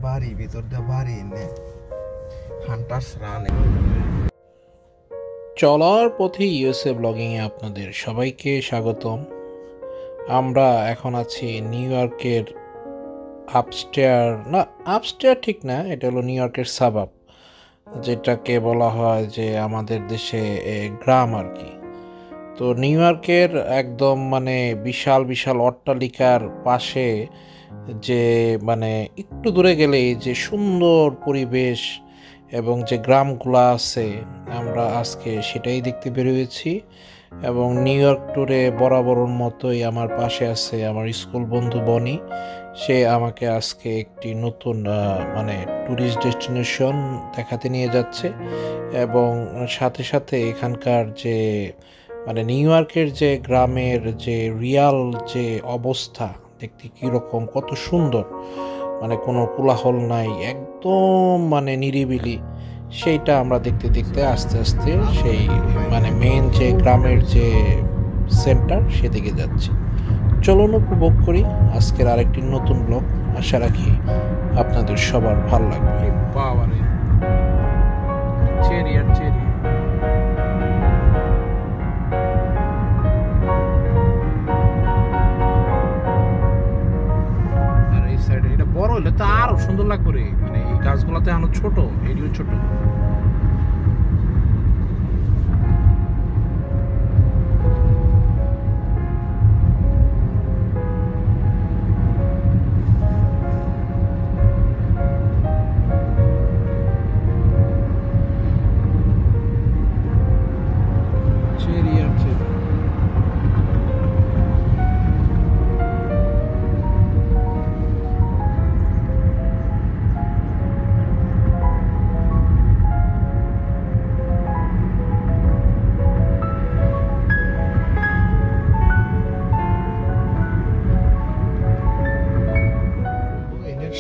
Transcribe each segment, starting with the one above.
বাড়ি ভিতর দিয়ে বাড়ি নে হান্টার্স রান। চলার পথে ইউএসএ ব্লগিং এ আপনাদের সবাইকে স্বাগতম। আমরা এখন আছি নিউ ইয়র্কের আপস্টেয়ার ঠিক না, এটা হলো নিউ ইয়র্কের সাবাব, যেটাকে বলা হয় যে আমাদের দেশে গ্রাম আর কি। তো নিউ ইয়র্কের একদম মানে বিশাল বিশাল অট্টালিকার পাশে যে মানে একটু দূরে গেলেই যে সুন্দর পরিবেশ এবং যে গ্রামগুলো আছে, আমরা আজকে সেটাই দেখতে বেরিয়েছি। এবং নিউ ইয়র্ক ট্যুরে বরাবরের মতোই আমার পাশে আছে আমার স্কুল বন্ধু বনি। সে আমাকে আজকে একটি নতুন মানে ট্যুরিস্ট ডেস্টিনেশন দেখাতে নিয়ে যাচ্ছে এবং সাথে সাথে এখানকার যে মানে নিউ ইয়র্কের যে গ্রামের যে রিয়াল যে অবস্থা দেখতে কীরকম, কত সুন্দর, মানে কোনো কোলাহল নাই, একদম মানে নিরিবিলি, সেইটা আমরা দেখতে দেখতে আস্তে আস্তে সেই মানে মেন যে গ্রামের যে সেন্টার সেদিকে যাচ্ছি। চলুন উপভোগ করি আজকের আরেকটি নতুন ব্লগ। আশা রাখি আপনাদের সবার ভালো লাগবে। চেরি আর চেরি বড় হলে তো আরো সুন্দর লাগবে রে, মানে এই গাছগুলোতে আনো ছোট, এরিও ছোট।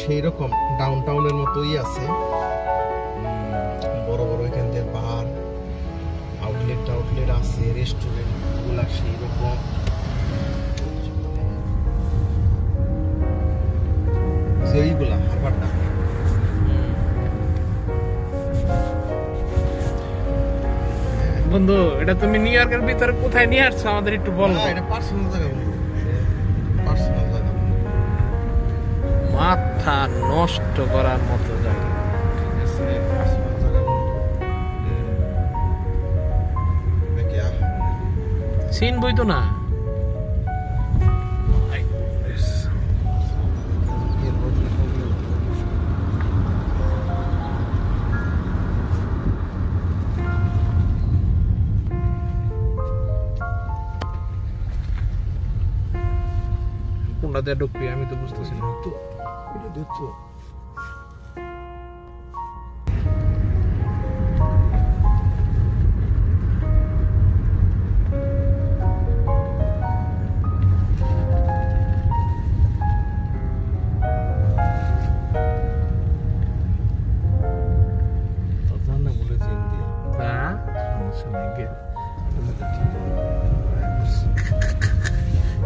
সেই রকম ডাউনটাউনের মতোই আছে, বড় বড় এখান থেকে বার আউটলেট আছে, রেস্টুরেন্ট গুলা সেই রকম। এইগুলা হারবারটা বন্ধু, এটা তুমি নিউ ইয়র্কের ভিতরে কোথায় নিয়ে আসছো আমাদের একটু বলো। এটা পার্সোনাল জায়গা, পার্সোনাল জায়গা, মাথা নষ্ট করার মতো জায়গা। সিন বই তো না, কোনটাতে ঢুকবি আমি তো বুঝতেছি না। তো এটা দেখছো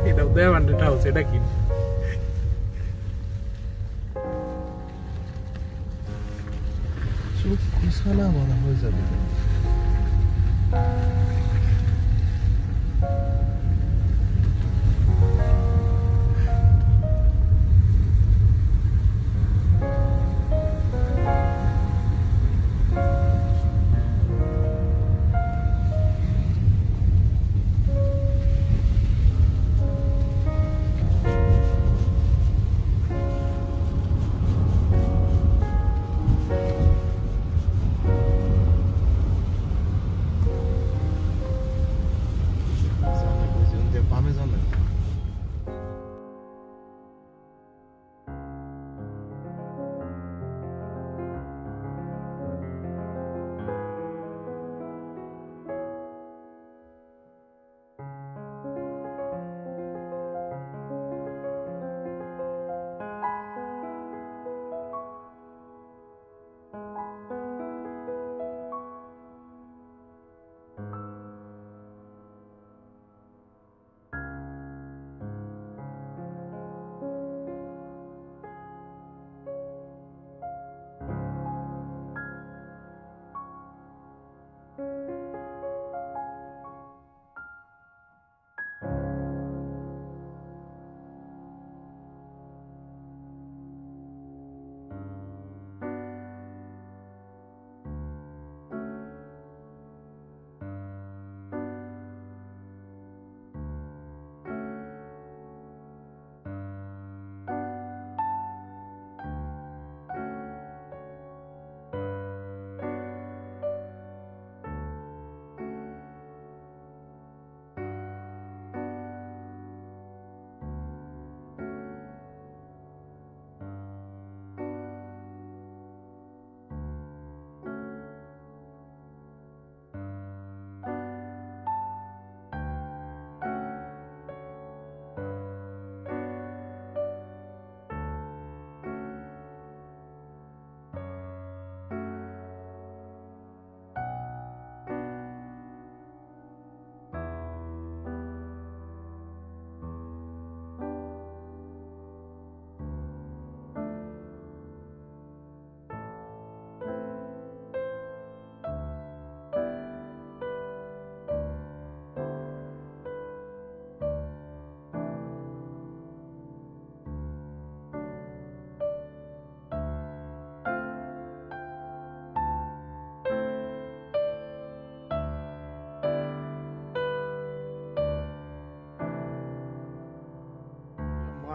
এটা দেওয়ানটা হচ্ছে, এটা কি চোখ খোসালা বলা হয়ে যাবে।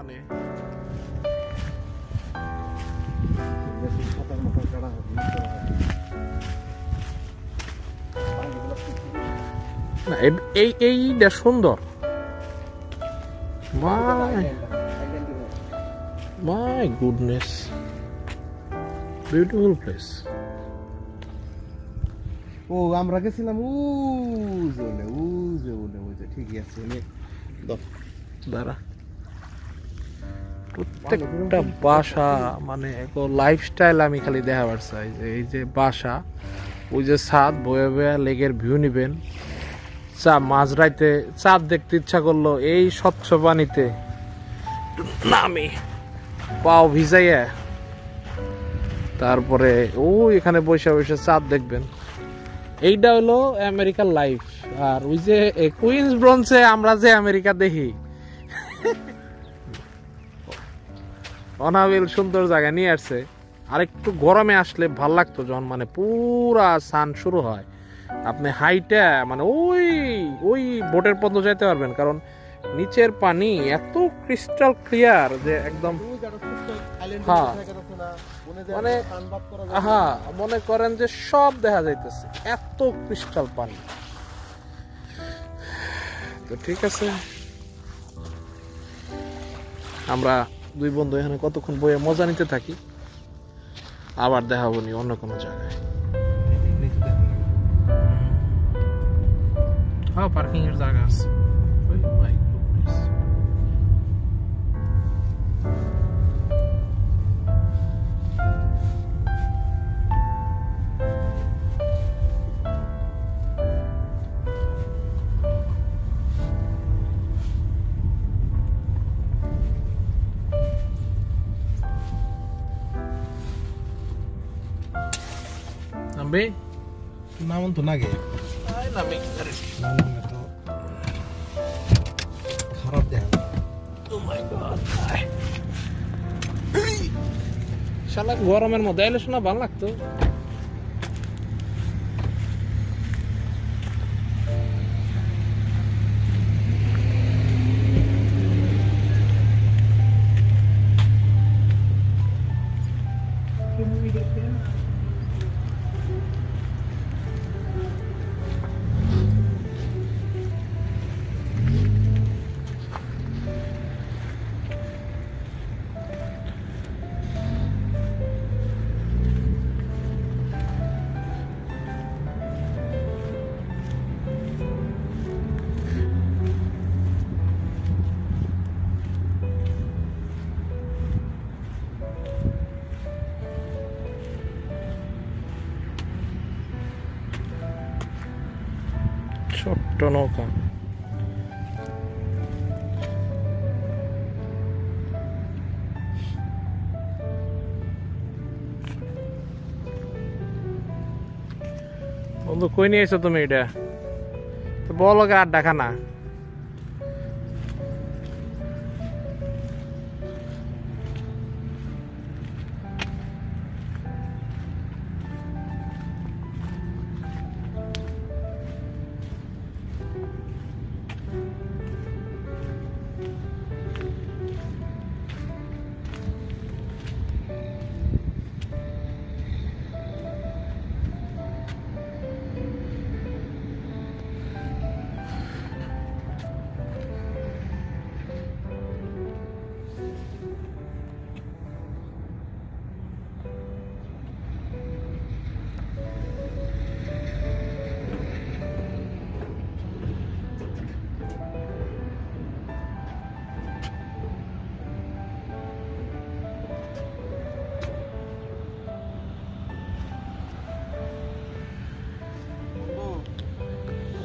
মানে এইটা সুন্দর। My goodness, beautiful place. ও আমরা গেছিলাম ঠিকই আছে। দাঁড়া, প্রত্যেকটা বাসা মানে লাইফস্টাইল আমি খালি দেখাবার চাই। যে এই যে বাসা, ওই যে ছাদ বয়ে বয়ে লেগের ভিউ নিবেন, মাঝরাইতে চাঁদ দেখতে ইচ্ছা করলো এই স্বচ্ছ পানিতে নামি পাও ভিজাইয়া, তারপরে এখানে বসে বসে চাঁদ দেখবেন। এইটা হলো আমেরিকার লাইফ। আর ওই যে কুইন্স ব্রন্সে আমরা যে আমেরিকা দেখি, অনাবিল সুন্দর জায়গা নিয়ে আসছে। আর একটু গরমে আসলে ভাল লাগতো, যখন মানে পুরা সান শুরু হয়, আপনি হাইটা মানে ওই বোটের পর্যন্ত যাইতে পারবেন, কারণ নিচের পানি এত ক্রিস্টাল ক্লিয়ার যে একদম মানে মনে করেন যে সব দেখা যাইতেছে, এত ক্রিস্টাল পানি। তো ঠিক আছে, আমরা দুই বন্ধু এখানে কতক্ষণ বইয়ে মজা নিতে থাকি, আবার দেখাবো নি অন্য কোনো জায়গায়। হ্যাঁ, পার্কিং এর জায়গা আছে। নামবে নামন তো নাগে খারাপ দেখা। শালা গরমের মধ্যে এলে শোনা ভালো লাগতো। ছোট্ট নৌকা, বন্ধু কই নিয়ে এসো তুমি? এটা তো বলো গে, আর দেখা না।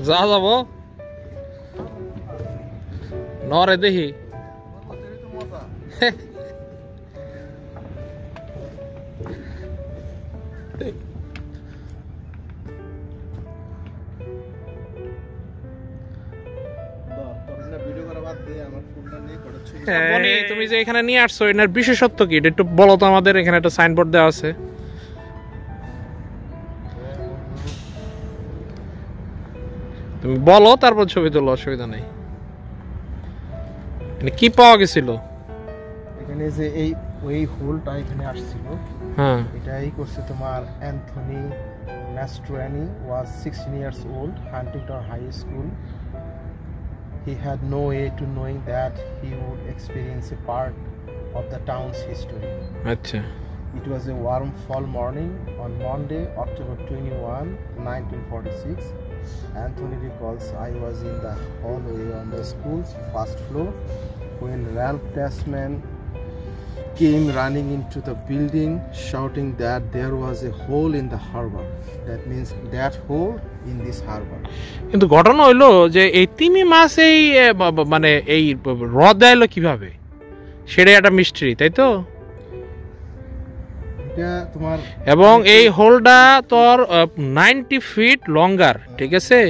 যা যাবো নরে দেখি। তুমি যে এখানে নিয়ে আসছো, এটার বিশেষত্ব কি এটা একটু বলো তো আমাদের। এখানে একটা সাইনবোর্ড দেওয়া আছে, তুমি বলো, তারপর ছবি তোলো, অসুবিধা নেই। কি পাওয়া গেছিল? এখানে যে ওই হোলটা এখানে আসছিল, হ্যাঁ এটাই করছে তোমার Anthony ম্যাস্ট্রানি, was 16 years old, Huntington High School. He had no way to knowing that he would experience a part of the town's history. আচ্ছা It was a warm fall morning on Monday, October 21, 1946. Anthony recalls, I was in the hallway on the school's first floor when Ralph Tasman came running into the building shouting that there was a hole in the harbor. That means that hole in this harbor. কিন্তু ঘটনা হইলো যে এই তিমি মাছ এই মানে এই হ্রদে এলো কিভাবে, সেটাই একটা মিস্ট্রি, তাই তো? এটা তোমার এবং এই হোলটা তোর 90 ফিট লঙ্গার, ঠিক আছে?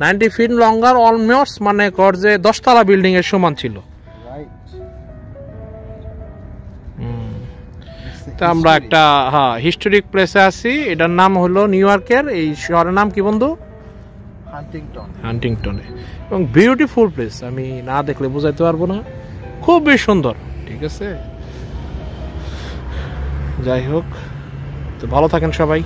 90 ফিট লঙ্গার, অলমোস্ট মানে কর যে 10 তলা বিল্ডিং এর সমান ছিল। রাইট। তা আমরা একটা হিস্টোরিক প্লেসে আছি, এটার নাম হলো নিউ ইয়র্কের, এই শহরের নাম কি বন্ধু? হান্টিংটনে। এবং বিউটিফুল প্লেস, আমি না দেখলে বোঝাইতে পারবো না, খুবই সুন্দর, ঠিক আছে? যাই হোক, তো ভালো থাকেন সবাই।